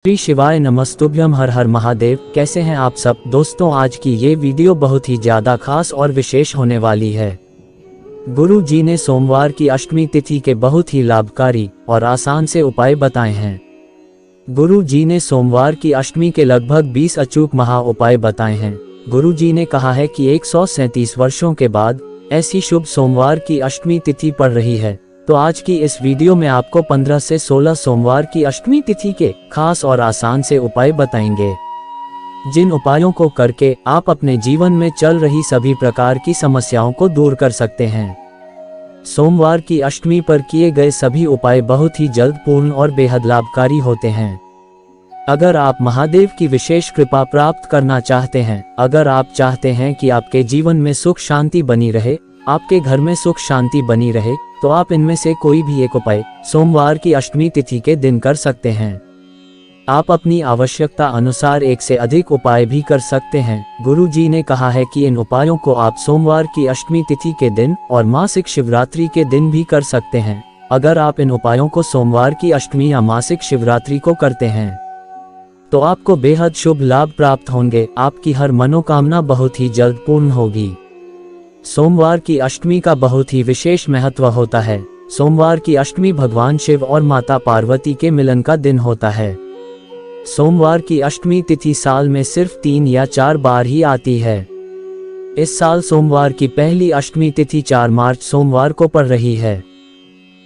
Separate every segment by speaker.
Speaker 1: श्री शिवाय नमस्तुभ्यम। हर हर महादेव। कैसे हैं आप सब दोस्तों? आज की ये वीडियो बहुत ही ज़्यादा खास और विशेष होने वाली है। गुरु जी ने सोमवार की अष्टमी तिथि के बहुत ही लाभकारी और आसान से उपाय बताए हैं। गुरु जी ने सोमवार की अष्टमी के लगभग 20 अचूक महा उपाय बताए हैं। गुरु जी ने कहा है कि 137 वर्षों के बाद ऐसी शुभ सोमवार की अष्टमी तिथि पड़ रही है, तो आज की इस वीडियो में आपको 15 से 16 सोमवार की अष्टमी तिथि के खास और आसान से उपाय बताएंगे, जिन उपायों को करके आप अपने जीवन में चल रही सभी प्रकार की समस्याओं को दूर कर सकते हैं। सोमवार की अष्टमी पर किए गए सभी उपाय बहुत ही जल्द पूर्ण और बेहद लाभकारी होते हैं। अगर आप महादेव की विशेष कृपा प्राप्त करना चाहते हैं, अगर आप चाहते हैं कि आपके जीवन में सुख शांति बनी रहे, आपके घर में सुख शांति बनी रहे, तो आप इनमें से कोई भी एक उपाय सोमवार की अष्टमी तिथि के दिन कर सकते हैं। आप अपनी आवश्यकता अनुसार एक से अधिक उपाय भी कर सकते हैं। गुरु जी ने कहा है कि इन उपायों को आप सोमवार की अष्टमी तिथि के दिन और मासिक शिवरात्रि के दिन भी कर सकते हैं। अगर आप इन उपायों को सोमवार की अष्टमी या मासिक शिवरात्रि को करते हैं, तो आपको बेहद शुभ लाभ प्राप्त होंगे। आपकी हर मनोकामना बहुत ही जल्द पूर्ण होगी। सोमवार की अष्टमी का बहुत ही विशेष महत्व होता है। सोमवार की अष्टमी भगवान शिव और माता पार्वती के मिलन का दिन होता है। सोमवार की अष्टमी तिथि साल में सिर्फ 3 या 4 बार ही आती है। इस साल सोमवार की पहली अष्टमी तिथि 4 मार्च सोमवार को पड़ रही है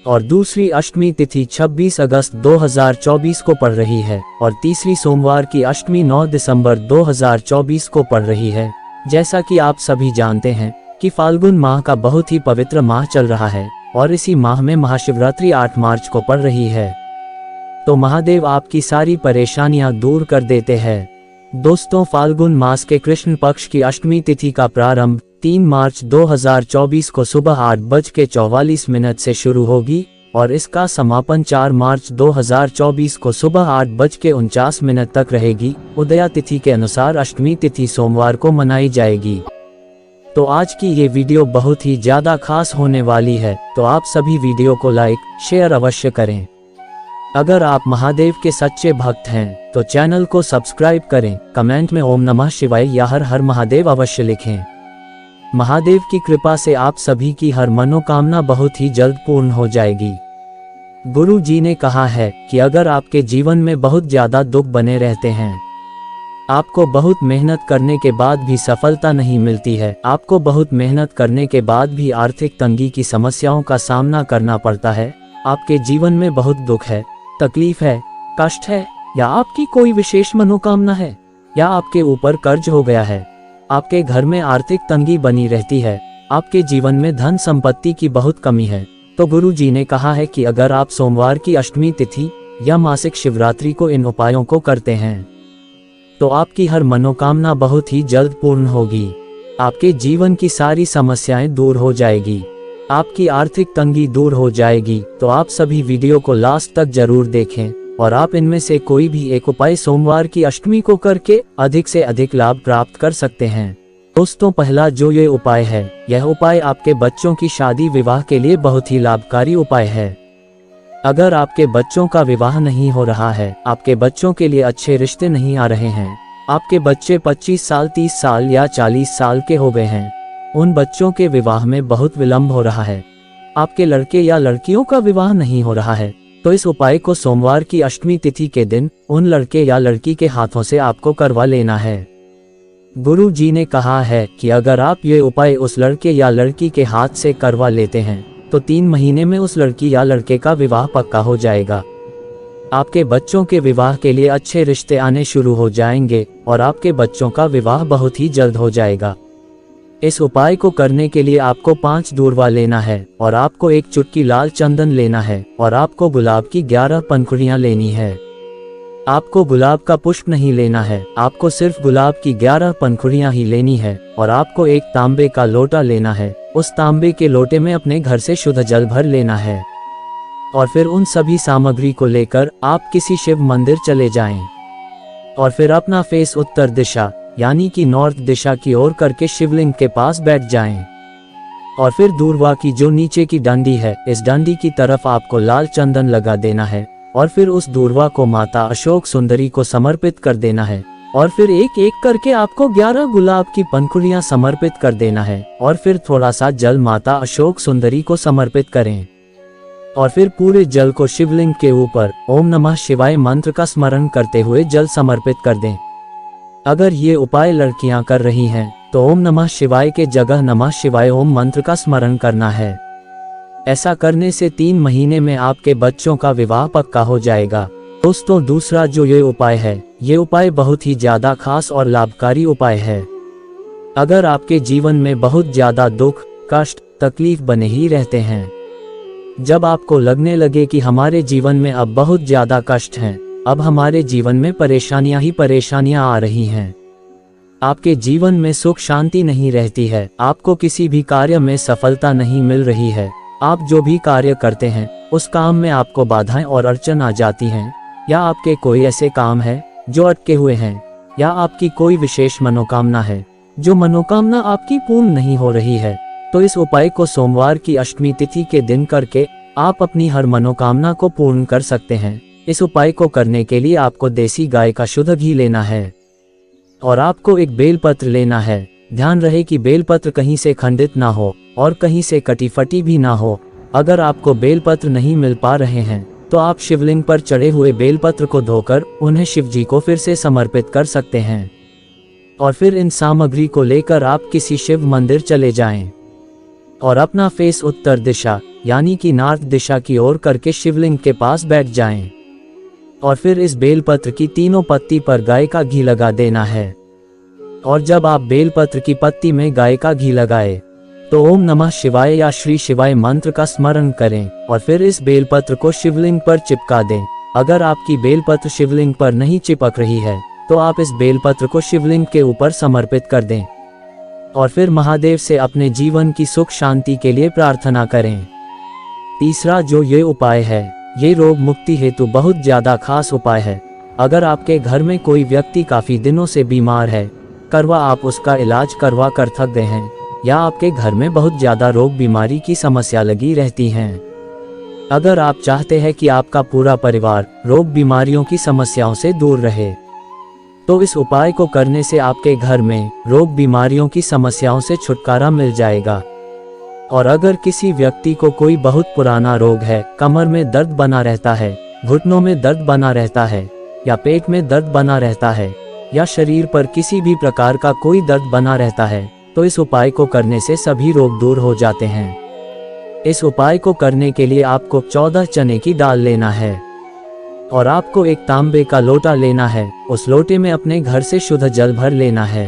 Speaker 1: और दूसरी अष्टमी तिथि 26 अगस्त 2024 को पड़ रही है और तीसरी सोमवार की अष्टमी 9 दिसंबर 2024 को पड़ रही है। जैसा कि आप सभी जानते हैं कि फाल्गुन माह का बहुत ही पवित्र माह चल रहा है और इसी माह में महाशिवरात्रि 8 मार्च को पड़ रही है, तो महादेव आपकी सारी परेशानियां दूर कर देते हैं। दोस्तों, फाल्गुन मास के कृष्ण पक्ष की अष्टमी तिथि का प्रारंभ 3 मार्च 2024 को सुबह 8:44 से शुरू होगी और इसका समापन 4 मार्च 2024 को सुबह 8:49 तक रहेगी। उदया तिथि के अनुसार अष्टमी तिथि सोमवार को मनाई जाएगी। तो आज की ये वीडियो बहुत ही ज़्यादा खास होने वाली है, तो आप सभी वीडियो को लाइक शेयर अवश्य करें। अगर आप महादेव के सच्चे भक्त हैं तो चैनल को सब्सक्राइब करें, कमेंट में ओम नमः शिवाय या हर हर महादेव अवश्य लिखें। महादेव की कृपा से आप सभी की हर मनोकामना बहुत ही जल्द पूर्ण हो जाएगी। गुरु जी ने कहा है कि अगर आपके जीवन में बहुत ज़्यादा दुख बने रहते हैं, आपको बहुत मेहनत करने के बाद भी सफलता नहीं मिलती है, आपको बहुत मेहनत करने के बाद भी आर्थिक तंगी की समस्याओं का सामना करना पड़ता है, आपके जीवन में बहुत दुख है, तकलीफ है, कष्ट है, या आपकी कोई विशेष मनोकामना है, या आपके ऊपर कर्ज हो गया है, आपके घर में आर्थिक तंगी बनी रहती है, आपके जीवन में धन संपत्ति की बहुत कमी है, तो गुरु जी ने कहा है कि अगर आप सोमवार की अष्टमी तिथि या मासिक शिवरात्रि को इन उपायों को करते हैं, तो आपकी हर मनोकामना बहुत ही जल्द पूर्ण होगी। आपके जीवन की सारी समस्याएं दूर हो जाएगी, आपकी आर्थिक तंगी दूर हो जाएगी। तो आप सभी वीडियो को लास्ट तक जरूर देखें और आप इनमें से कोई भी एक उपाय सोमवार की अष्टमी को करके अधिक से अधिक लाभ प्राप्त कर सकते हैं। दोस्तों, पहला जो ये उपाय है, यह उपाय आपके बच्चों की शादी विवाह के लिए बहुत ही लाभकारी उपाय है। अगर आपके बच्चों का विवाह नहीं हो रहा है, आपके बच्चों के लिए अच्छे रिश्ते नहीं आ रहे हैं, आपके बच्चे 25 साल 30 साल या 40 साल के हो गए हैं, उन बच्चों के विवाह में बहुत विलंब हो रहा है, आपके लड़के या लड़कियों का विवाह नहीं हो रहा है, तो इस उपाय को सोमवार की अष्टमी तिथि के दिन उन लड़के या लड़की के हाथों से आपको करवा लेना है। गुरु जी ने कहा है कि अगर आप ये उपाय उस लड़के या लड़की के हाथ से करवा लेते हैं, तो 3 महीने में उस लड़की या लड़के का विवाह पक्का हो जाएगा। आपके बच्चों के विवाह के लिए अच्छे रिश्ते आने शुरू हो जाएंगे और आपके बच्चों का विवाह बहुत ही जल्द हो जाएगा। इस उपाय को करने के लिए आपको 5 दूर्वा लेना है और आपको 1 चुटकी लाल चंदन लेना है और आपको गुलाब की 11 पंखुड़ियां लेनी है। आपको गुलाब का पुष्प नहीं लेना है, आपको सिर्फ गुलाब की 11 पंखुड़ियां ही लेनी है और आपको 1 तांबे का लोटा लेना है। उस तांबे के लोटे में अपने घर से शुद्ध जल भर लेना है और फिर उन सभी सामग्री को लेकर आप किसी शिव मंदिर चले जाएं और फिर अपना फेस उत्तर दिशा यानी कि नॉर्थ दिशा की ओर करके शिवलिंग के पास बैठ जाएं और फिर दूर्वा की जो नीचे की डंडी है, इस डंडी की तरफ आपको लाल चंदन लगा देना है और फिर उस दूर्वा को माता अशोक सुंदरी को समर्पित कर देना है। और फिर एक एक करके आपको 11 गुलाब की पंखुड़ियां समर्पित कर देना है और फिर थोड़ा सा जल माता अशोक सुंदरी को समर्पित करें और फिर पूरे जल को शिवलिंग के ऊपर ओम नमः शिवाय मंत्र का स्मरण करते हुए जल समर्पित कर दें। अगर ये उपाय लड़कियां कर रही हैं तो ओम नमः शिवाय के जगह नमः शिवाय ओम मंत्र का स्मरण करना है। ऐसा करने से 3 महीने में आपके बच्चों का विवाह पक्का हो जाएगा। दोस्तों, दूसरा जो ये उपाय है, ये उपाय बहुत ही ज्यादा खास और लाभकारी उपाय है। अगर आपके जीवन में बहुत ज्यादा दुख, कष्ट, तकलीफ बने ही रहते हैं, जब आपको लगने लगे कि हमारे जीवन में अब बहुत ज्यादा कष्ट हैं, अब हमारे जीवन में परेशानियां ही परेशानियां आ रही हैं, आपके जीवन में सुख शांति नहीं रहती है, आपको किसी भी कार्य में सफलता नहीं मिल रही है, आप जो भी कार्य करते हैं उस काम में आपको बाधाएं और अड़चन आ जाती हैं, या आपके कोई ऐसे काम है जो अटके हुए हैं, या आपकी कोई विशेष मनोकामना है जो मनोकामना आपकी पूर्ण नहीं हो रही है, तो इस उपाय को सोमवार की अष्टमी तिथि के दिन करके आप अपनी हर मनोकामना को पूर्ण कर सकते हैं। इस उपाय को करने के लिए आपको देसी गाय का शुद्ध घी लेना है और आपको एक बेलपत्र लेना है। ध्यान रहे कि बेलपत्र कहीं से खंडित ना हो और कहीं से कटी फटी भी ना हो। अगर आपको बेलपत्र नहीं मिल पा रहे हैं तो आप शिवलिंग पर चढ़े हुए बेलपत्र को धोकर उन्हें शिव जी को फिर से समर्पित कर सकते हैं और फिर इन सामग्री को लेकर आप किसी शिव मंदिर चले जाएं और अपना फेस उत्तर दिशा यानी कि नॉर्थ दिशा की ओर करके शिवलिंग के पास बैठ जाएं और फिर इस बेलपत्र की तीनों पत्ती पर गाय का घी लगा देना है। और जब आप बेलपत्र की पत्ती में गाय का घी लगाए तो ओम नमः शिवाय या श्री शिवाय मंत्र का स्मरण करें और फिर इस बेलपत्र को शिवलिंग पर चिपका दें। अगर आपकी बेलपत्र शिवलिंग पर नहीं चिपक रही है तो आप इस बेलपत्र को शिवलिंग के ऊपर समर्पित कर दें और फिर महादेव से अपने जीवन की सुख शांति के लिए प्रार्थना करें। तीसरा जो ये उपाय है, ये रोग मुक्ति हेतु बहुत ज्यादा खास उपाय है। अगर आपके घर में कोई व्यक्ति काफी दिनों से बीमार है, आप उसका इलाज करवा कर थक गए हैं, या आपके घर में बहुत ज्यादा रोग बीमारी की समस्या लगी रहती हैं, अगर आप चाहते हैं कि आपका पूरा परिवार रोग बीमारियों की समस्याओं से दूर रहे, तो इस उपाय को करने से आपके घर में रोग बीमारियों की समस्याओं से छुटकारा मिल जाएगा। और अगर किसी व्यक्ति को कोई बहुत पुराना रोग है, कमर में दर्द बना रहता है, घुटनों में दर्द बना रहता है, या पेट में दर्द बना रहता है, या शरीर पर किसी भी प्रकार का कोई दर्द बना रहता है, तो इस उपाय को करने से सभी रोग दूर हो जाते हैं। इस उपाय को करने के लिए आपको 14 चने की दाल लेना है और आपको एक तांबे का लोटा लेना है। उस लोटे में अपने घर से शुद्ध जल भर लेना है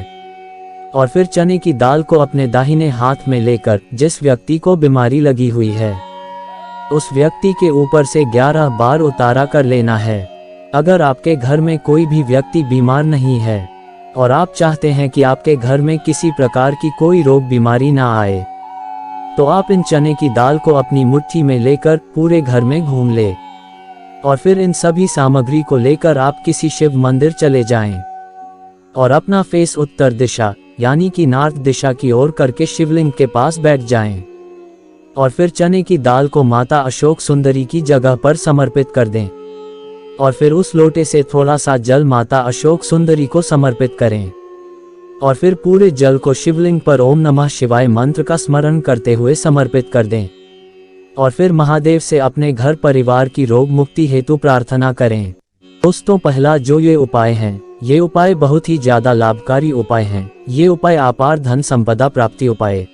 Speaker 1: और फिर चने की दाल को अपने दाहिने हाथ में लेकर जिस व्यक्ति को बीमारी लगी हुई है उस व्यक्ति के ऊपर से 11 बार उतारा कर लेना है। अगर आपके घर में कोई भी व्यक्ति बीमार नहीं है और आप चाहते हैं कि आपके घर में किसी प्रकार की कोई रोग बीमारी ना आए, तो आप इन चने की दाल को अपनी मुट्ठी में लेकर पूरे घर में घूम ले और फिर इन सभी सामग्री को लेकर आप किसी शिव मंदिर चले जाएं और अपना फेस उत्तर दिशा यानी कि नॉर्थ दिशा की ओर करके शिवलिंग के पास बैठ जाएं और फिर चने की दाल को माता अशोक सुंदरी की जगह पर समर्पित कर दें और फिर उस लोटे से थोड़ा सा जल माता अशोक सुंदरी को समर्पित करें और फिर पूरे जल को शिवलिंग पर ओम नमः शिवाय मंत्र का स्मरण करते हुए समर्पित कर दें और फिर महादेव से अपने घर परिवार की रोग मुक्ति हेतु प्रार्थना करें। दोस्तों, पहला जो ये उपाय है, ये उपाय बहुत ही ज्यादा लाभकारी उपाय है। ये उपाय अपार धन संपदा प्राप्ति उपाय।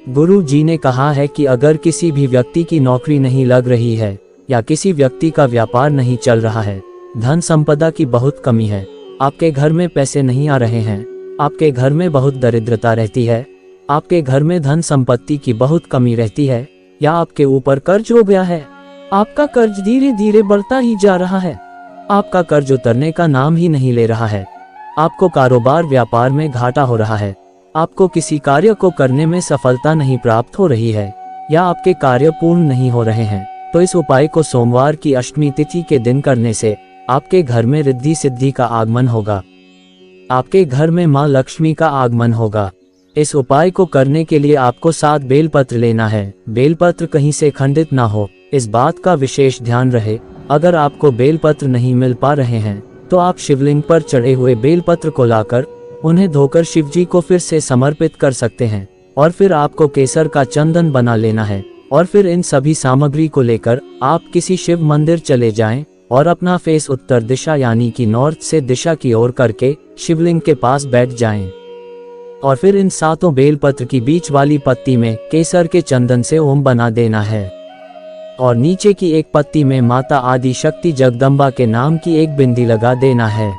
Speaker 1: गुरु जी ने कहा है कि अगर किसी भी व्यक्ति की नौकरी नहीं लग रही है या किसी व्यक्ति का व्यापार नहीं चल रहा है, धन संपदा की बहुत कमी है, आपके घर में पैसे नहीं आ रहे हैं, आपके घर में बहुत दरिद्रता रहती है, आपके घर में धन संपत्ति की बहुत कमी रहती है, या आपके ऊपर कर्ज हो गया है, आपका कर्ज धीरे धीरे बढ़ता ही जा रहा है, आपका कर्ज उतरने का नाम ही नहीं ले रहा है, आपको कारोबार व्यापार में घाटा हो रहा है, आपको किसी कार्य को करने में सफलता नहीं प्राप्त हो रही है, या आपके कार्य पूर्ण नहीं हो रहे हैं, तो इस उपाय को सोमवार की अष्टमी तिथि के दिन करने से आपके घर में रिद्धि सिद्धि का आगमन होगा, आपके घर में मां लक्ष्मी का आगमन होगा। इस उपाय को करने के लिए आपको 7 बेलपत्र लेना है। बेलपत्र कहीं से खंडित ना हो, इस बात का विशेष ध्यान रहे। अगर आपको बेलपत्र नहीं मिल पा रहे हैं तो आप शिवलिंग पर चढ़े हुए बेलपत्र को लाकर उन्हें धोकर शिवजी को फिर से समर्पित कर सकते हैं। और फिर आपको केसर का चंदन बना लेना है और फिर इन सभी सामग्री को लेकर आप किसी शिव मंदिर चले जाएं और अपना फेस उत्तर दिशा यानी कि नॉर्थ से दिशा की ओर करके शिवलिंग के पास बैठ जाएं। और फिर इन 7 बेलपत्र की बीच वाली पत्ती में केसर के चंदन से ओम बना देना है और नीचे की एक पत्ती में माता आदि शक्ति जगदम्बा के नाम की एक बिंदी लगा देना है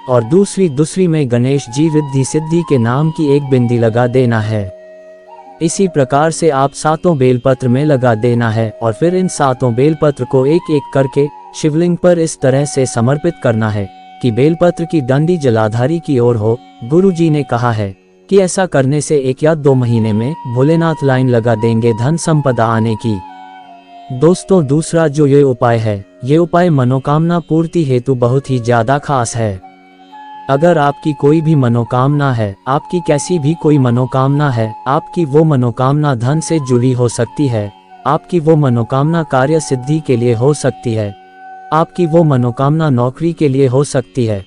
Speaker 1: और दूसरी में गणेश जी रिद्धि सिद्धि के नाम की एक बिंदी लगा देना है। इसी प्रकार से आप 7 बेलपत्र में लगा देना है और फिर इन 7 बेलपत्र को एक एक करके शिवलिंग पर इस तरह से समर्पित करना है कि बेलपत्र की डंडी जलाधारी की ओर हो। गुरुजी ने कहा है कि ऐसा करने से 1 या 2 महीने में भोलेनाथ लाइन लगा देंगे धन संपदा आने की। दोस्तों, दूसरा जो ये उपाय है, ये उपाय मनोकामना पूर्ति हेतु बहुत ही ज्यादा खास है। अगर आपकी कोई भी मनोकामना है, आपकी कैसी भी कोई मनोकामना है, आपकी वो मनोकामना धन से जुड़ी हो सकती है, आपकी वो मनोकामना कार्य सिद्धि के लिए हो सकती है, आपकी वो मनोकामना नौकरी के लिए हो सकती है,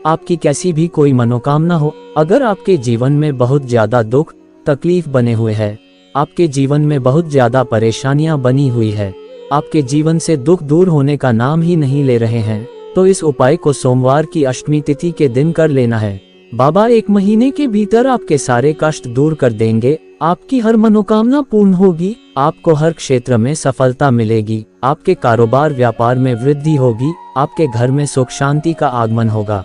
Speaker 1: आपकी कैसी भी कोई मनोकामना हो, अगर आपके जीवन में बहुत ज्यादा दुख तकलीफ बने हुए हैं, आपके जीवन में बहुत ज्यादा परेशानियां बनी हुई है, आपके जीवन से दुख दूर होने का नाम ही नहीं ले रहे हैं, तो इस उपाय को सोमवार की अष्टमी तिथि के दिन कर लेना है। बाबा 1 महीने के भीतर आपके सारे कष्ट दूर कर देंगे, आपकी हर मनोकामना पूर्ण होगी, आपको हर क्षेत्र में सफलता मिलेगी, आपके कारोबार व्यापार में वृद्धि होगी, आपके घर में सुख शांति का आगमन होगा।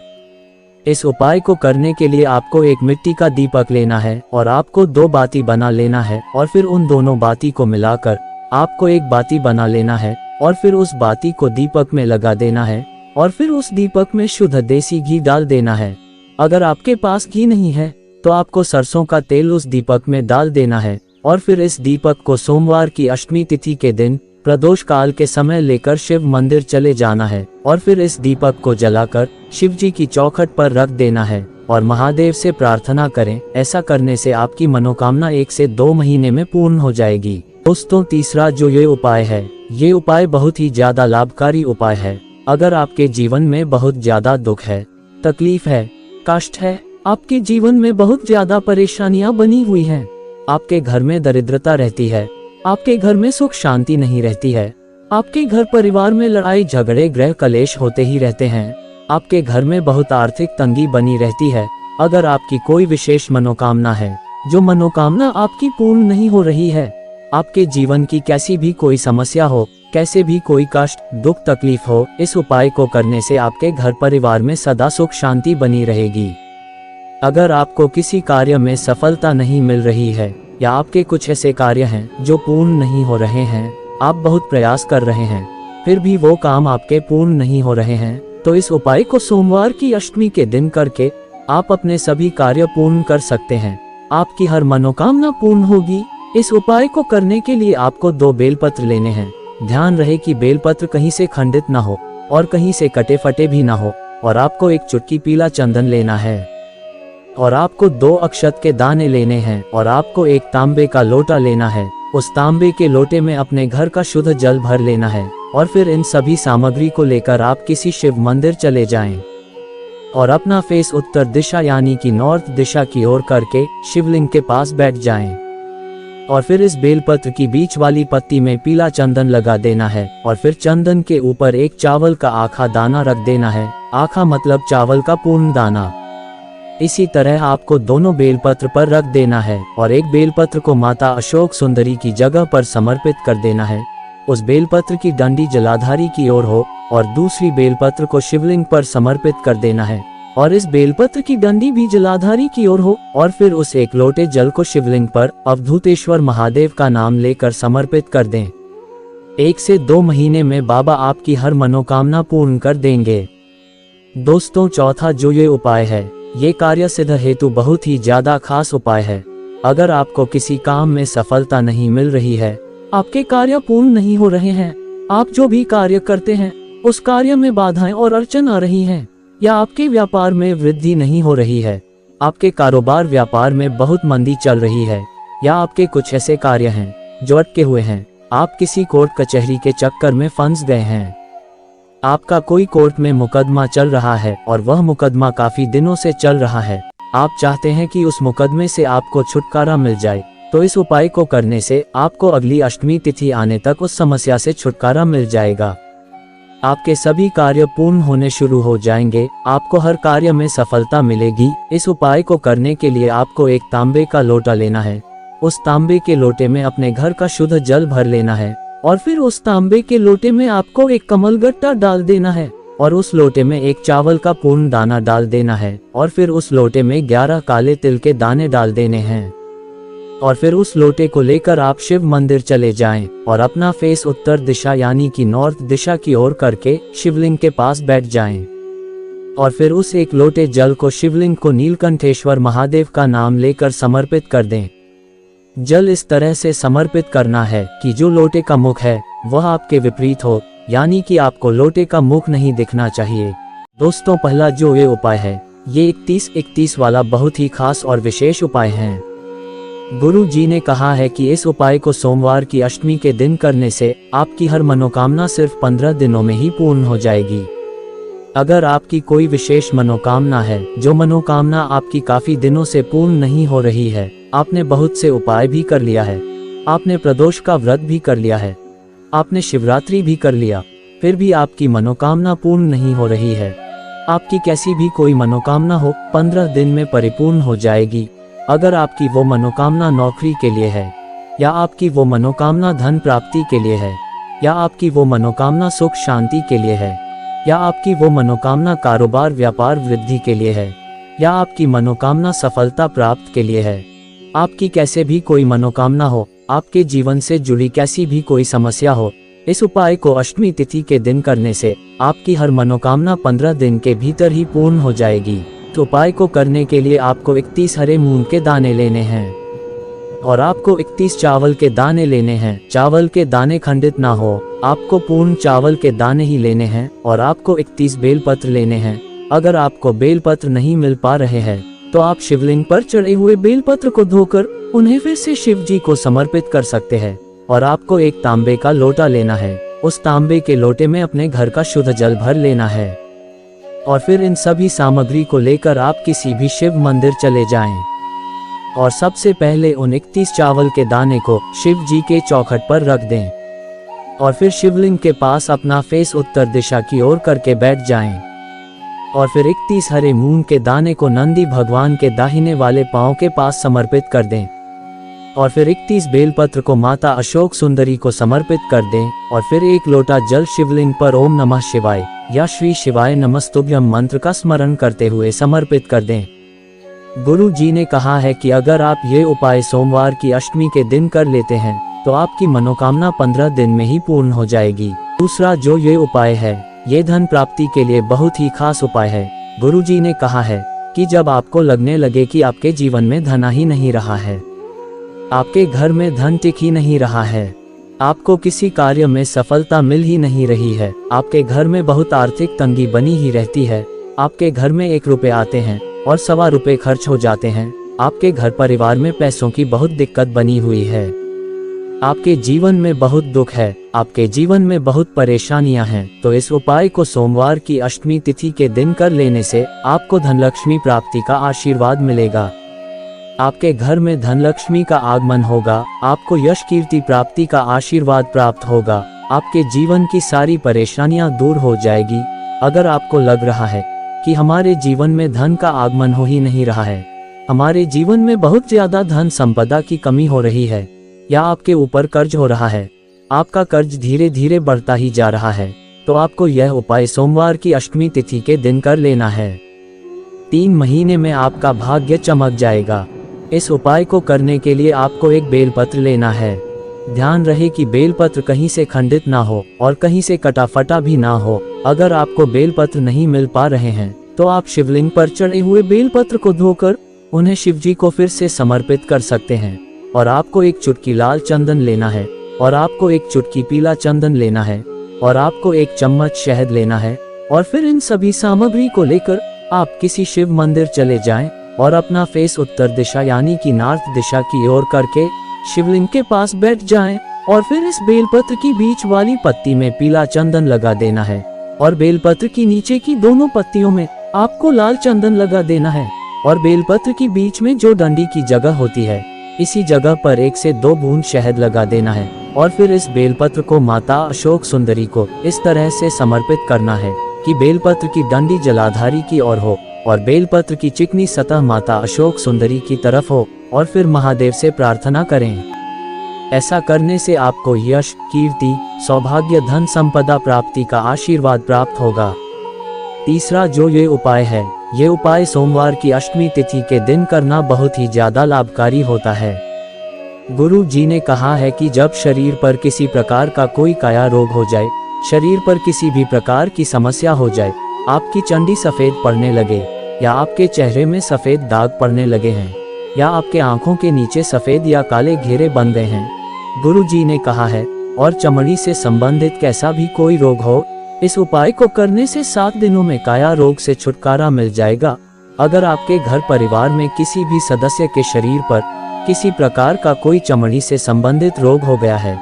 Speaker 1: इस उपाय को करने के लिए आपको एक मिट्टी का दीपक लेना है और आपको 2 बाती बना लेना है और फिर उन दोनों बाती को मिलाकर आपको एक बाती बना लेना है और फिर उस बाती को दीपक में लगा देना है और फिर उस दीपक में शुद्ध देसी घी डाल देना है। अगर आपके पास घी नहीं है तो आपको सरसों का तेल उस दीपक में डाल देना है और फिर इस दीपक को सोमवार की अष्टमी तिथि के दिन प्रदोष काल के समय लेकर शिव मंदिर चले जाना है और फिर इस दीपक को जलाकर शिव जी की चौखट पर रख देना है और महादेव से प्रार्थना करें। ऐसा करने से आपकी मनोकामना 1 से 2 महीने में पूर्ण हो जाएगी। दोस्तों, तीसरा जो ये उपाय है, ये उपाय बहुत ही ज्यादा लाभकारी उपाय है। अगर आपके जीवन में बहुत ज्यादा दुख है, तकलीफ है, कष्ट है, आपके जीवन में बहुत ज्यादा परेशानियां बनी हुई हैं, आपके घर में दरिद्रता रहती है, आपके घर में सुख शांति नहीं रहती है, आपके घर परिवार में लड़ाई झगड़े गृह कलेश होते ही रहते हैं, आपके घर में बहुत आर्थिक तंगी बनी रहती है, अगर आपकी कोई विशेष मनोकामना है, जो मनोकामना आपकी पूर्ण नहीं हो रही है, आपके जीवन की कैसी भी कोई समस्या हो, कैसे भी कोई कष्ट दुख तकलीफ हो, इस उपाय को करने से आपके घर परिवार में सदा सुख शांति बनी रहेगी। अगर आपको किसी कार्य में सफलता नहीं मिल रही है या आपके कुछ ऐसे कार्य हैं जो पूर्ण नहीं हो रहे हैं, आप बहुत प्रयास कर रहे हैं फिर भी वो काम आपके पूर्ण नहीं हो रहे हैं, तो इस उपाय को सोमवार की अष्टमी के दिन करके आप अपने सभी कार्य पूर्ण कर सकते हैं। आपकी हर मनोकामना पूर्ण होगी। इस उपाय को करने के लिए आपको 2 बेलपत्र लेने हैं। ध्यान रहे कि बेलपत्र कहीं से खंडित ना हो और कहीं से कटे फटे भी ना हो, और आपको 1 चुटकी पीला चंदन लेना है और आपको 2 अक्षत के दाने लेने हैं और आपको 1 तांबे का लोटा लेना है। उस तांबे के लोटे में अपने घर का शुद्ध जल भर लेना है और फिर इन सभी सामग्री को लेकर आप किसी शिव मंदिर चले जाएं और अपना फेस उत्तर दिशा यानी कि नॉर्थ दिशा की ओर करके शिवलिंग के पास बैठ जाएं और फिर इस बेलपत्र की बीच वाली पत्ती में पीला चंदन लगा देना है और फिर चंदन के ऊपर 1 चावल का आखा दाना रख देना है। आखा मतलब चावल का पूर्ण दाना। इसी तरह आपको दोनों बेलपत्र पर रख देना है और 1 बेलपत्र को माता अशोक सुंदरी की जगह पर समर्पित कर देना है। उस बेलपत्र की डंडी जलाधारी की ओर हो और दूसरी बेलपत्र को शिवलिंग पर समर्पित कर देना है और इस बेलपत्र की डंडी भी जलाधारी की ओर हो और फिर उस 1 लोटे जल को शिवलिंग पर अवधूतेश्वर महादेव का नाम लेकर समर्पित कर दें। 1 से 2 महीने में बाबा आपकी हर मनोकामना पूर्ण कर देंगे। दोस्तों, चौथा जो ये उपाय है, ये कार्य सिद्ध हेतु बहुत ही ज्यादा खास उपाय है। अगर आपको किसी काम में सफलता नहीं मिल रही है, आपके कार्य पूर्ण नहीं हो रहे हैं, आप जो भी कार्य करते हैं उस कार्य में बाधाएं और अड़चन आ रही हैं, या आपके व्यापार में वृद्धि नहीं हो रही है, आपके कारोबार व्यापार में बहुत मंदी चल रही है, या आपके कुछ ऐसे कार्य हैं जो अटके हुए हैं, आप किसी कोर्ट कचहरी के चक्कर में फंस गए हैं, आपका कोई कोर्ट में मुकदमा चल रहा है और वह मुकदमा काफी दिनों से चल रहा है। आप चाहते हैं कि उस मुकदमे से आपको छुटकारा मिल जाए, तो इस उपाय को करने से आपको अगली अष्टमी तिथि आने तक उस समस्या से छुटकारा मिल जाएगा। आपके सभी कार्य पूर्ण होने शुरू हो जाएंगे, आपको हर कार्य में सफलता मिलेगी। इस उपाय को करने के लिए आपको एक तांबे का लोटा लेना है। उस तांबे के लोटे में अपने घर का शुद्ध जल भर लेना है और फिर उस तांबे के लोटे में आपको एक कमलगट्टा डाल देना है और उस लोटे में एक चावल का पूर्ण दाना डाल देना है और फिर उस लोटे में 11 काले तिल के दाने डाल देने हैं। और फिर उस लोटे को लेकर आप शिव मंदिर चले जाएं और अपना फेस उत्तर दिशा यानी कि नॉर्थ दिशा की ओर करके शिवलिंग के पास बैठ जाएं। और फिर उस एक लोटे जल को शिवलिंग को नीलकंठेश्वर महादेव का नाम लेकर समर्पित कर दें। जल इस तरह से समर्पित करना है कि जो लोटे का मुख है वह आपके विपरीत हो, यानी कि आपको लोटे का मुख नहीं दिखना चाहिए। दोस्तों, पहला जो ये उपाय है ये 31-31 वाला बहुत ही खास और विशेष उपाय है। गुरु जी ने कहा है कि इस उपाय को सोमवार की अष्टमी के दिन करने से आपकी हर मनोकामना सिर्फ 15 दिनों में ही पूर्ण हो जाएगी। अगर आपकी कोई विशेष मनोकामना है, जो मनोकामना आपकी काफी दिनों से पूर्ण नहीं हो रही है, आपने बहुत से उपाय भी कर लिया है, आपने प्रदोष का व्रत भी कर लिया है, आपने शिवरात्रि भी कर लिया, फिर भी आपकी मनोकामना पूर्ण नहीं हो रही है, आपकी कैसी भी कोई मनोकामना हो 15 दिन में परिपूर्ण हो जाएगी। अगर आपकी वो मनोकामना नौकरी के लिए है, या आपकी वो मनोकामना धन प्राप्ति के लिए है, या आपकी वो मनोकामना सुख शांति के लिए है, या आपकी वो मनोकामना कारोबार व्यापार वृद्धि के लिए है, या आपकी मनोकामना सफलता प्राप्त के लिए है, आपकी कैसे भी कोई मनोकामना हो, आपके जीवन से जुड़ी कैसी भी कोई समस्या हो, इस उपाय को अष्टमी तिथि के दिन करने से आपकी हर मनोकामना 15 दिन के भीतर ही पूर्ण हो जाएगी। तो उपाय को करने के लिए आपको 31 हरे मूंग के दाने लेने हैं और आपको 31 चावल के दाने लेने हैं। चावल के दाने खंडित ना हो, आपको पूर्ण चावल के दाने ही लेने हैं और आपको 31 बेलपत्र लेने हैं। अगर आपको बेलपत्र नहीं मिल पा रहे हैं तो आप शिवलिंग पर चढ़े हुए बेलपत्र को धोकर उन्हें फिर से शिव जी को समर्पित कर सकते हैं। और आपको एक तांबे का लोटा लेना है, उस तांबे के लोटे में अपने घर का शुद्ध जल भर लेना है और फिर इन सभी सामग्री को लेकर आप किसी भी शिव मंदिर चले जाएं और सबसे पहले उन 31 चावल के दाने को शिव जी के चौखट पर रख दें और फिर शिवलिंग के पास अपना फेस उत्तर दिशा की ओर करके बैठ जाएं और फिर 31 हरे मूंग के दाने को नंदी भगवान के दाहिने वाले पांव के पास समर्पित कर दें और फिर 31 बेलपत्र को माता अशोक सुंदरी को समर्पित कर दें और फिर एक लोटा जल शिवलिंग पर ओम नमः शिवाय या श्री शिवाय नमस्तुभ्यम मंत्र का स्मरण करते हुए समर्पित कर दें। गुरु जी ने कहा है कि अगर आप ये उपाय सोमवार की अष्टमी के दिन कर लेते हैं तो आपकी मनोकामना 15 दिन में ही पूर्ण हो जाएगी। दूसरा जो ये उपाय है ये धन प्राप्ति के लिए बहुत ही खास उपाय है। गुरु जी ने कहा है कि जब आपको लगने लगे कि आपके जीवन में धन आ ही नहीं रहा है, आपके घर में धन टिक ही नहीं रहा है, आपको किसी कार्य में सफलता मिल ही नहीं रही है, आपके घर में बहुत आर्थिक तंगी बनी ही रहती है, आपके घर में 1 रुपए आते हैं और 1.25 रुपए खर्च हो जाते हैं, आपके घर परिवार में पैसों की बहुत दिक्कत बनी हुई है, आपके जीवन में बहुत दुख है, आपके जीवन में बहुत परेशानियां हैं, तो इस उपाय को सोमवार की अष्टमी तिथि के दिन कर लेने से आपको धनलक्ष्मी प्राप्ति का आशीर्वाद मिलेगा। आपके घर में धनलक्ष्मी का आगमन होगा, आपको यश कीर्ति प्राप्ति का आशीर्वाद प्राप्त होगा, आपके जीवन की सारी परेशानियां दूर हो जाएगी। अगर आपको लग रहा है कि हमारे जीवन में धन का आगमन हो ही नहीं रहा है, हमारे जीवन में बहुत ज्यादा धन संपदा की कमी हो रही है, या आपके ऊपर कर्ज हो रहा है, आपका कर्ज धीरे धीरे बढ़ता ही जा रहा है, तो आपको यह उपाय सोमवार की अष्टमी तिथि के दिन कर लेना है। 3 महीने में आपका भाग्य चमक जाएगा। इस उपाय को करने के लिए आपको एक बेलपत्र लेना है। ध्यान रहे कि बेलपत्र कहीं से खंडित ना हो और कहीं से कटा फटा भी ना हो। अगर आपको बेलपत्र नहीं मिल पा रहे हैं तो आप शिवलिंग पर चढ़े हुए बेलपत्र को धोकर उन्हें शिवजी को फिर से समर्पित कर सकते हैं। और आपको एक चुटकी लाल चंदन लेना है और आपको एक चुटकी पीला चंदन लेना है और आपको 1 चम्मच शहद लेना है और फिर इन सभी सामग्री को लेकर आप किसी शिव मंदिर चले जाएं और अपना फेस उत्तर दिशा यानी कि नॉर्थ दिशा की ओर करके शिवलिंग के पास बैठ जाएं और फिर इस बेलपत्र की बीच वाली पत्ती में पीला चंदन लगा देना है और बेलपत्र की नीचे की दोनों पत्तियों में आपको लाल चंदन लगा देना है और बेलपत्र की बीच में जो डंडी की जगह होती है इसी जगह पर 1 से 2 बूंद शहद लगा देना है और फिर इस बेलपत्र को माता अशोक सुंदरी को इस तरह से समर्पित करना है कि बेलपत्र की डंडी जलाधारी की ओर हो और बेलपत्र की चिकनी सतह माता अशोक सुंदरी की तरफ हो और फिर महादेव से प्रार्थना करें। ऐसा करने से आपको यश, कीर्ति, सौभाग्य, धन संपदा प्राप्ति का आशीर्वाद प्राप्त होगा। तीसरा जो ये उपाय है, ये उपाय सोमवार की अष्टमी तिथि के दिन करना बहुत ही ज्यादा लाभकारी होता है। गुरु जी ने कहा है कि जब शरीर पर किसी प्रकार का कोई काया रोग हो जाए, शरीर पर किसी भी प्रकार की समस्या हो जाए, आपकी चंडी सफेद पड़ने लगे या आपके चेहरे में सफेद दाग पड़ने लगे हैं या आपके आंखों के नीचे सफेद या काले घेरे बन गए हैं, गुरु जी ने कहा है, और चमड़ी से संबंधित कैसा भी कोई रोग हो, इस उपाय को करने से 7 दिनों में काया रोग से छुटकारा मिल जाएगा। अगर आपके घर परिवार में किसी भी सदस्य के शरीर पर किसी प्रकार का कोई चमड़ी से संबंधित रोग हो गया है,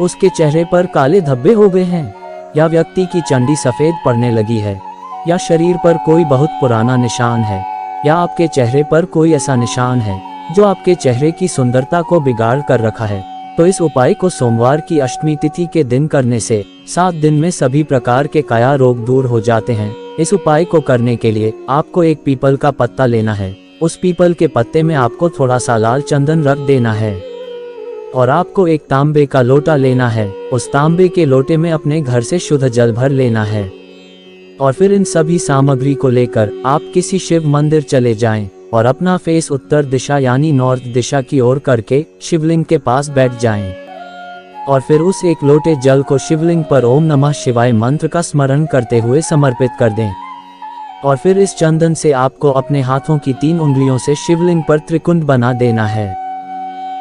Speaker 1: उसके चेहरे पर काले धब्बे हो गए हैं या व्यक्ति की चंडी सफेद पड़ने लगी है या शरीर पर कोई बहुत पुराना निशान है या आपके चेहरे पर कोई ऐसा निशान है जो आपके चेहरे की सुंदरता को बिगाड़ कर रखा है, तो इस उपाय को सोमवार की अष्टमी तिथि के दिन करने से 7 दिन में सभी प्रकार के काया रोग दूर हो जाते हैं। इस उपाय को करने के लिए आपको एक पीपल का पत्ता लेना है। उस पीपल के पत्ते में आपको थोड़ा सा लाल चंदन रख देना है और आपको एक तांबे का लोटा लेना है। उस तांबे के लोटे में अपने घर से शुद्ध जल भर लेना है और फिर इन सभी सामग्री को लेकर आप किसी शिव मंदिर चले जाएं और अपना फेस उत्तर दिशा यानी नॉर्थ दिशा की ओर करके शिवलिंग के पास बैठ जाएं और फिर उस एक लोटे जल को शिवलिंग पर ओम नमः शिवाय मंत्र का स्मरण करते हुए समर्पित कर दें और फिर इस चंदन से आपको अपने हाथों की 3 उंगलियों से शिवलिंग पर त्रिकुंड बना देना है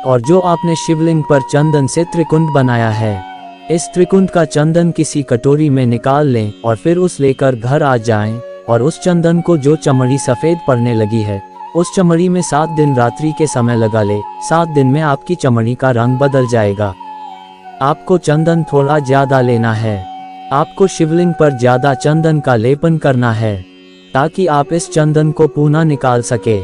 Speaker 1: और जो आपने शिवलिंग पर चंदन से त्रिकुंड बनाया है, इस त्रिकुंड का चंदन किसी कटोरी में निकाल लें और फिर उस लेकर घर आ जाएं और उस चंदन को जो चमड़ी सफेद पड़ने लगी है उस चमड़ी में 7 दिन रात्रि के समय लगा ले। 7 दिन में आपकी चमड़ी का रंग बदल जाएगा। आपको चंदन थोड़ा ज्यादा लेना है। आपको शिवलिंग पर ज्यादा चंदन का लेपन करना है ताकि आप इस चंदन को पुनः निकाल सके।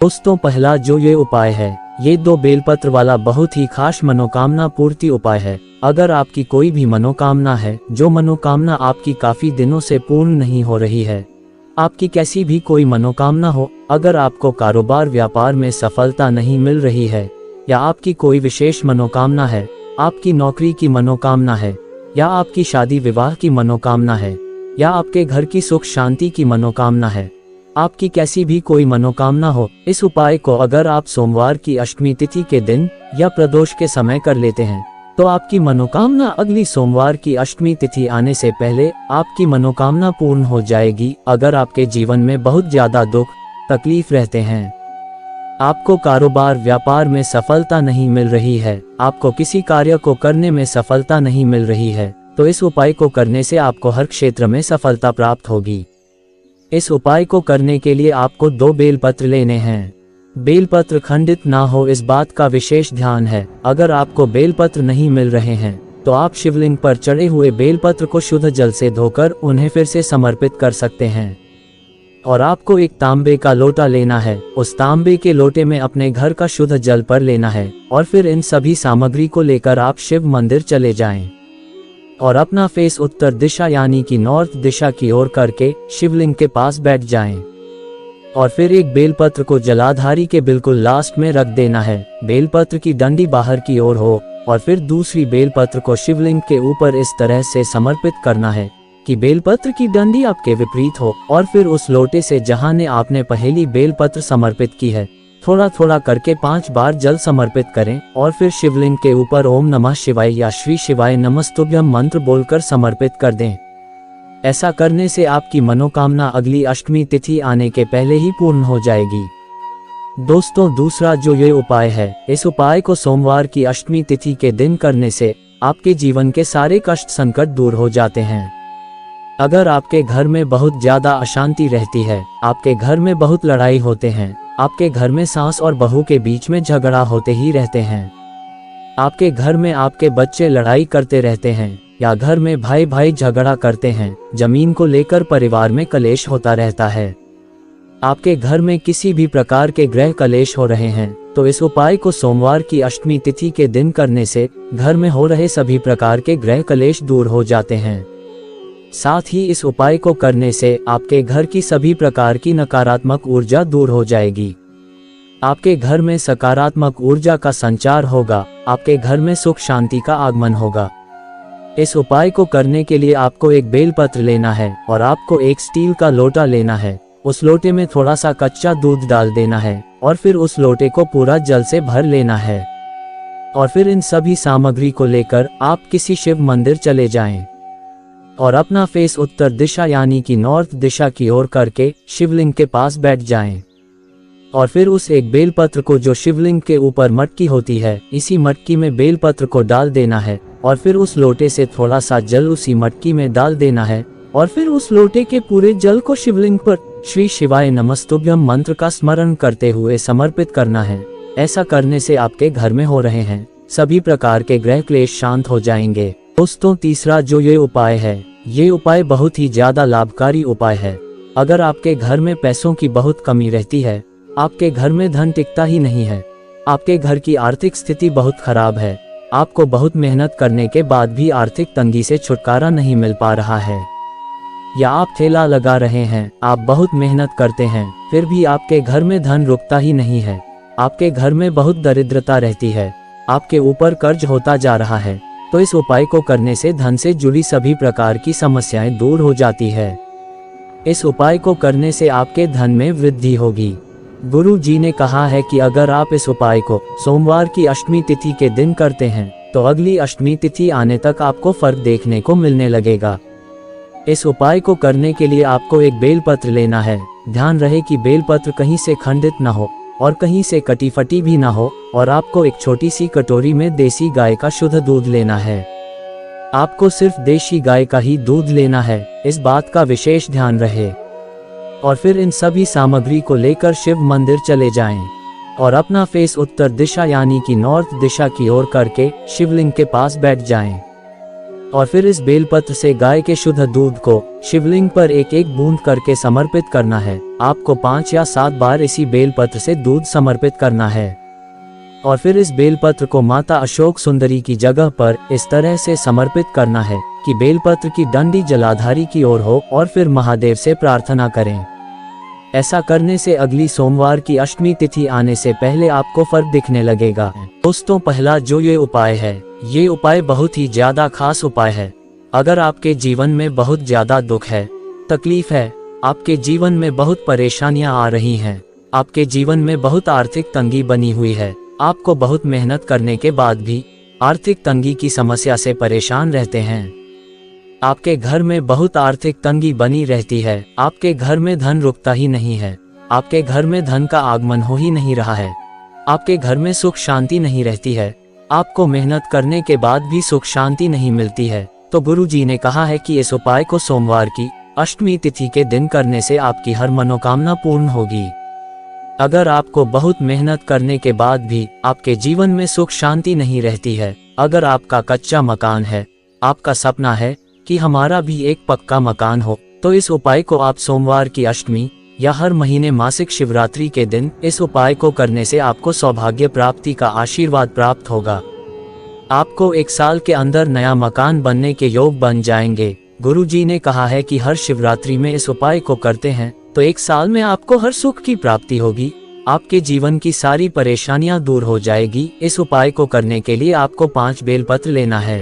Speaker 1: दोस्तों, पहला जो ये उपाय है, ये 2 बेलपत्र वाला बहुत ही खास मनोकामना पूर्ति उपाय है। अगर आपकी कोई भी मनोकामना है, जो मनोकामना आपकी काफी दिनों से पूर्ण नहीं हो रही है, आपकी कैसी भी कोई मनोकामना हो, अगर आपको कारोबार व्यापार में सफलता नहीं मिल रही है या आपकी कोई विशेष मनोकामना है, आपकी नौकरी की मनोकामना है या आपकी शादी विवाह की मनोकामना है या आपके घर की सुख शांति की मनोकामना है, आपकी कैसी भी कोई मनोकामना हो, इस उपाय को अगर आप सोमवार की अष्टमी तिथि के दिन या प्रदोष के समय कर लेते हैं तो आपकी मनोकामना अगली सोमवार की अष्टमी तिथि आने से पहले आपकी मनोकामना पूर्ण हो जाएगी। अगर आपके जीवन में बहुत ज्यादा दुख तकलीफ रहते हैं, आपको कारोबार व्यापार में सफलता नहीं मिल रही है, आपको किसी कार्य को करने में सफलता नहीं मिल रही है, तो इस उपाय को करने से आपको हर क्षेत्र में सफलता प्राप्त होगी। इस उपाय को करने के लिए आपको 2 बेलपत्र लेने हैं। बेलपत्र खंडित ना हो, इस बात का विशेष ध्यान है। अगर आपको बेलपत्र नहीं मिल रहे हैं तो आप शिवलिंग पर चढ़े हुए बेलपत्र को शुद्ध जल से धोकर उन्हें फिर से समर्पित कर सकते हैं और आपको एक तांबे का लोटा लेना है। उस तांबे के लोटे में अपने घर का शुद्ध जल पर लेना है और फिर इन सभी सामग्री को लेकर आप शिव मंदिर चले जाएं और अपना फेस उत्तर दिशा यानी कि नॉर्थ दिशा की ओर करके शिवलिंग के पास बैठ जाएं और फिर एक बेलपत्र को जलाधारी के बिल्कुल लास्ट में रख देना है। बेलपत्र की डंडी बाहर की ओर हो और फिर दूसरी बेलपत्र को शिवलिंग के ऊपर इस तरह से समर्पित करना है कि बेलपत्र की डंडी आपके विपरीत हो और फिर उस लोटे से जहां ने आपने पहली बेलपत्र समर्पित की है, थोड़ा थोड़ा करके 5 बार जल समर्पित करें और फिर शिवलिंग के ऊपर ओम नमः शिवाय या श्री शिवाय नमस्तुभ्यम मंत्र बोलकर समर्पित कर दें। ऐसा करने से आपकी मनोकामना अगली अष्टमी तिथि आने के पहले ही पूर्ण हो जाएगी। दोस्तों, दूसरा जो ये उपाय है, इस उपाय को सोमवार की अष्टमी तिथि के दिन करने से आपके जीवन के सारे कष्ट संकट दूर हो जाते हैं। अगर आपके घर में बहुत ज्यादा अशांति रहती है, आपके घर में बहुत लड़ाई होते हैं, आपके घर में सास और बहू के बीच में झगड़ा होते ही रहते हैं, आपके घर में आपके बच्चे लड़ाई करते रहते हैं, या घर में भाई भाई झगड़ा करते हैं, जमीन को लेकर परिवार में कलेश होता रहता है, आपके घर में किसी भी प्रकार के ग्रह कलेश हो रहे हैं, तो इस उपाय को सोमवार की अष्टमी तिथि के दिन करने से घर में हो रहे सभी प्रकार के ग्रह कलेश दूर हो जाते हैं। साथ ही इस उपाय को करने से आपके घर की सभी प्रकार की नकारात्मक ऊर्जा दूर हो जाएगी, आपके घर में सकारात्मक ऊर्जा का संचार होगा, आपके घर में सुख शांति का आगमन होगा। इस उपाय को करने के लिए आपको एक बेलपत्र लेना है और आपको एक स्टील का लोटा लेना है। उस लोटे में थोड़ा सा कच्चा दूध डाल देना है और फिर उस लोटे को पूरा जल से भर लेना है। और फिर इन सभी सामग्री को लेकर आप किसी शिव मंदिर चले जाएं और अपना फेस उत्तर दिशा यानी कि नॉर्थ दिशा की ओर करके शिवलिंग के पास बैठ जाएं। और फिर उस एक बेलपत्र को जो शिवलिंग के ऊपर मटकी होती है, इसी मटकी में बेलपत्र को डाल देना है और फिर उस लोटे से थोड़ा सा जल उसी मटकी में डाल देना है और फिर उस लोटे के पूरे जल को शिवलिंग पर श्री शिवाय नमस्तुभ्यम मंत्र का स्मरण करते हुए समर्पित करना है। ऐसा करने से आपके घर में हो रहे हैं सभी प्रकार के ग्रह क्लेश शांत हो जाएंगे। दोस्तों, तीसरा जो ये उपाय है, ये उपाय बहुत ही ज्यादा लाभकारी उपाय है। अगर आपके घर में पैसों की बहुत कमी रहती है, आपके घर में धन टिकता ही नहीं है, आपके घर की आर्थिक स्थिति बहुत खराब है, आपको बहुत मेहनत करने के बाद भी आर्थिक तंगी से छुटकारा नहीं मिल पा रहा है, या आप ठेला लगा रहे हैं, आप बहुत मेहनत करते हैं फिर भी आपके घर में धन रुकता ही नहीं है, आपके घर में बहुत दरिद्रता रहती है, आपके ऊपर कर्ज होता जा रहा है, तो इस उपाय को करने से धन से जुड़ी सभी प्रकार की समस्याएं दूर हो जाती है। इस उपाय को करने से आपके धन में वृद्धि होगी। गुरु जी ने कहा है कि अगर आप इस उपाय को सोमवार की अष्टमी तिथि के दिन करते हैं तो अगली अष्टमी तिथि आने तक आपको फर्क देखने को मिलने लगेगा। इस उपाय को करने के लिए आपको एक बेलपत्र लेना है। ध्यान रहे कि बेलपत्र कहीं से खंडित ना हो और कहीं से कटी फटी भी ना हो, और आपको एक छोटी सी कटोरी में देसी गाय का शुद्ध दूध लेना है। आपको सिर्फ देसी गाय का ही दूध लेना है, इस बात का विशेष ध्यान रहे। और फिर इन सभी सामग्री को लेकर शिव मंदिर चले जाएं और अपना फेस उत्तर दिशा यानी कि नॉर्थ दिशा की ओर करके शिवलिंग के पास बैठ जाएं। और फिर इस बेलपत्र से गाय के शुद्ध दूध को शिवलिंग पर एक एक बूंद करके समर्पित करना है। आपको 5 या 7 बार इसी बेलपत्र से दूध समर्पित करना है। और फिर इस बेलपत्र को माता अशोक सुंदरी की जगह पर इस तरह से समर्पित करना है कि बेलपत्र की डंडी जलाधारी की ओर हो और फिर महादेव से प्रार्थना करें। ऐसा करने से अगली सोमवार की अष्टमी तिथि आने से पहले आपको फर्क दिखने लगेगा। दोस्तों, पहला जो ये उपाय है, ये उपाय बहुत ही ज्यादा खास उपाय है। अगर आपके जीवन में बहुत ज्यादा दुख है, तकलीफ है, आपके जीवन में बहुत परेशानियां आ रही हैं, आपके जीवन में बहुत आर्थिक तंगी बनी हुई है, आपको बहुत मेहनत करने के बाद भी आर्थिक तंगी की समस्या से परेशान रहते हैं, आपके घर में बहुत आर्थिक तंगी बनी रहती है, आपके घर में धन रुकता ही नहीं है, आपके घर में धन का आगमन हो ही नहीं रहा है, आपके घर में सुख शांति नहीं रहती है, आपको मेहनत करने के बाद भी सुख शांति नहीं मिलती है, तो गुरु जी ने कहा है कि इस उपाय को सोमवार की अष्टमी तिथि के दिन करने से आपकी हर मनोकामना पूर्ण होगी। अगर आपको बहुत मेहनत करने के बाद भी आपके जीवन में सुख शांति नहीं रहती है, अगर आपका कच्चा मकान है, आपका सपना है कि हमारा भी एक पक्का मकान हो, तो इस उपाय को आप सोमवार की अष्टमी या हर महीने मासिक शिवरात्रि के दिन इस उपाय को करने से आपको सौभाग्य प्राप्ति का आशीर्वाद प्राप्त होगा। आपको 1 साल के अंदर नया मकान बनने के योग बन जाएंगे। गुरु जी ने कहा है कि हर शिवरात्रि में इस उपाय को करते हैं तो 1 साल में आपको हर सुख की प्राप्ति होगी, आपके जीवन की सारी परेशानियां दूर हो जाएगी। इस उपाय को करने के लिए आपको 5 बेलपत्र लेना है।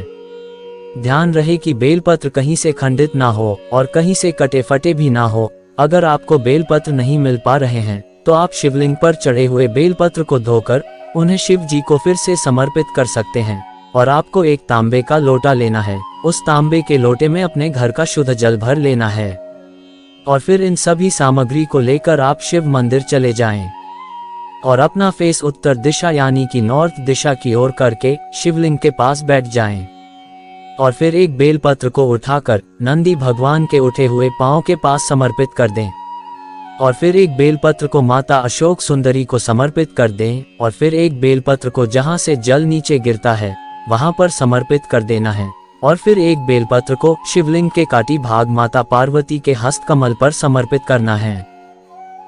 Speaker 1: ध्यान रहे कि बेलपत्र कहीं से खंडित ना हो और कहीं से कटे फटे भी ना हो। अगर आपको बेलपत्र नहीं मिल पा रहे हैं तो आप शिवलिंग पर चढ़े हुए बेलपत्र को धोकर उन्हें शिव जी को फिर से समर्पित कर सकते हैं। और आपको एक तांबे का लोटा लेना है, उस तांबे के लोटे में अपने घर का शुद्ध जल भर लेना है। और फिर इन सभी सामग्री को लेकर आप शिव मंदिर चले जाएं और अपना फेस उत्तर दिशा यानी कि नॉर्थ दिशा की ओर करके शिवलिंग के पास बैठ जाएं। और फिर एक बेलपत्र को उठाकर नंदी भगवान के उठे हुए पांव के पास समर्पित कर दें। और फिर एक बेलपत्र को माता अशोक सुंदरी को समर्पित कर दें। और फिर एक बेलपत्र को जहां से जल नीचे गिरता है वहां पर समर्पित कर देना है। और फिर एक बेलपत्र को शिवलिंग के काटी भाग माता पार्वती के हस्त कमल पर समर्पित करना है।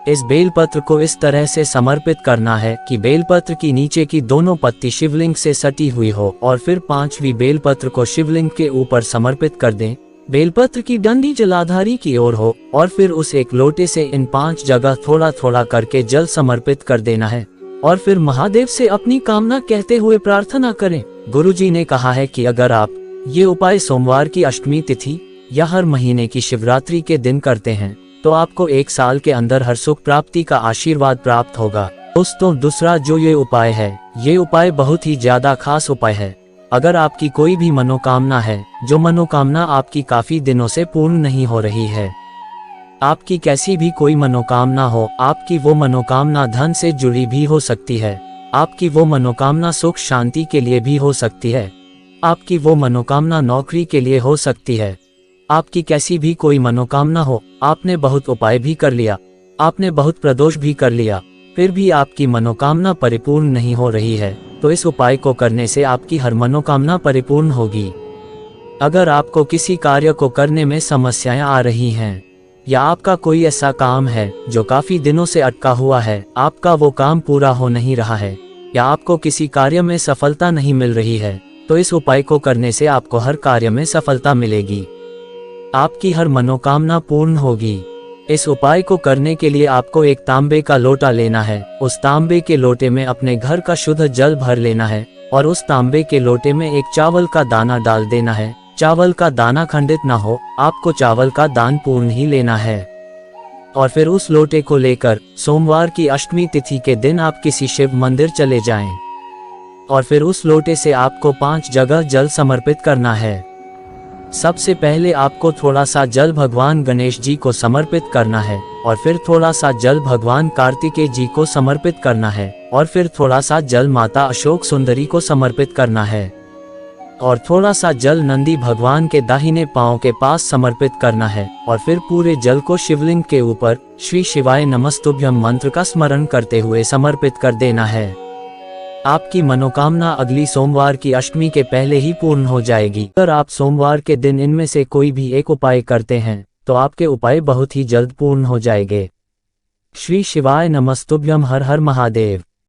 Speaker 1: इस बेलपत्र को इस तरह से समर्पित करना है कि बेलपत्र की नीचे की दोनों पत्ती शिवलिंग से सटी हुई हो, और फिर 5वीं बेलपत्र को शिवलिंग के ऊपर समर्पित कर दें। बेलपत्र की डंडी जलाधारी की ओर हो, और फिर उस एक लोटे से इन 5 जगह थोड़ा थोड़ा करके जल समर्पित कर देना है, और फिर महादेव से अपनी कामना कहते हुए प्रार्थना करें। गुरुजी ने कहा है कि अगर आप ये उपाय सोमवार की अष्टमी तिथि या हर महीने की शिवरात्रि के दिन करते हैं तो आपको 1 साल के अंदर हर सुख प्राप्ति का आशीर्वाद प्राप्त होगा। दोस्तों, दूसरा जो ये उपाय है, ये उपाय बहुत ही ज्यादा खास उपाय है। अगर आपकी कोई भी मनोकामना है, जो मनोकामना आपकी काफी दिनों से पूर्ण नहीं हो रही है, आपकी कैसी भी कोई मनोकामना हो, आपकी वो मनोकामना धन से जुड़ी भी हो सकती है, आपकी वो मनोकामना सुख शांति के लिए भी हो सकती है, आपकी वो मनोकामना नौकरी के लिए हो सकती है, आपकी कैसी भी कोई मनोकामना हो, आपने बहुत उपाय भी कर लिया, आपने बहुत प्रदोष भी कर लिया, फिर भी आपकी मनोकामना परिपूर्ण नहीं हो रही है, तो इस उपाय को करने से आपकी हर मनोकामना परिपूर्ण होगी। अगर आपको किसी कार्य को करने में समस्याएं आ रही हैं, या आपका कोई ऐसा काम है जो काफी दिनों से अटका हुआ है, आपका वो काम पूरा हो नहीं रहा है, या आपको किसी कार्य में सफलता नहीं मिल रही है, तो इस उपाय को करने से आपको हर कार्य में सफलता मिलेगी, आपकी हर मनोकामना पूर्ण होगी। इस उपाय को करने के लिए आपको एक तांबे का लोटा लेना है। उस तांबे के लोटे में अपने घर का शुद्ध जल भर लेना है, और उस तांबे के लोटे में एक चावल का दाना डाल देना है। चावल का दाना खंडित ना हो, आपको चावल का दान पूर्ण ही लेना है। और फिर उस लोटे को लेकर सोमवार की अष्टमी तिथि के दिन आप किसी शिव मंदिर चले जाएं, और फिर उस लोटे से आपको 5 जगह जल समर्पित करना है। सबसे पहले आपको थोड़ा सा जल भगवान गणेश जी को समर्पित करना है, और फिर थोड़ा सा जल भगवान कार्तिकेय जी को समर्पित करना है, और फिर थोड़ा सा जल माता अशोक सुंदरी को समर्पित करना है, और थोड़ा सा जल नंदी भगवान के दाहिने पांव के पास समर्पित करना है, और फिर पूरे जल को शिवलिंग के ऊपर श्री शिवाय नमस्तुभ्यम मंत्र का स्मरण करते हुए समर्पित कर देना है। आपकी मनोकामना अगली सोमवार की अष्टमी के पहले ही पूर्ण हो जाएगी। अगर आप सोमवार के दिन इनमें से कोई भी एक उपाय करते हैं तो आपके उपाय बहुत ही जल्द पूर्ण हो जाएंगे। श्री शिवाय नमस्तुभ्यम। हर हर महादेव।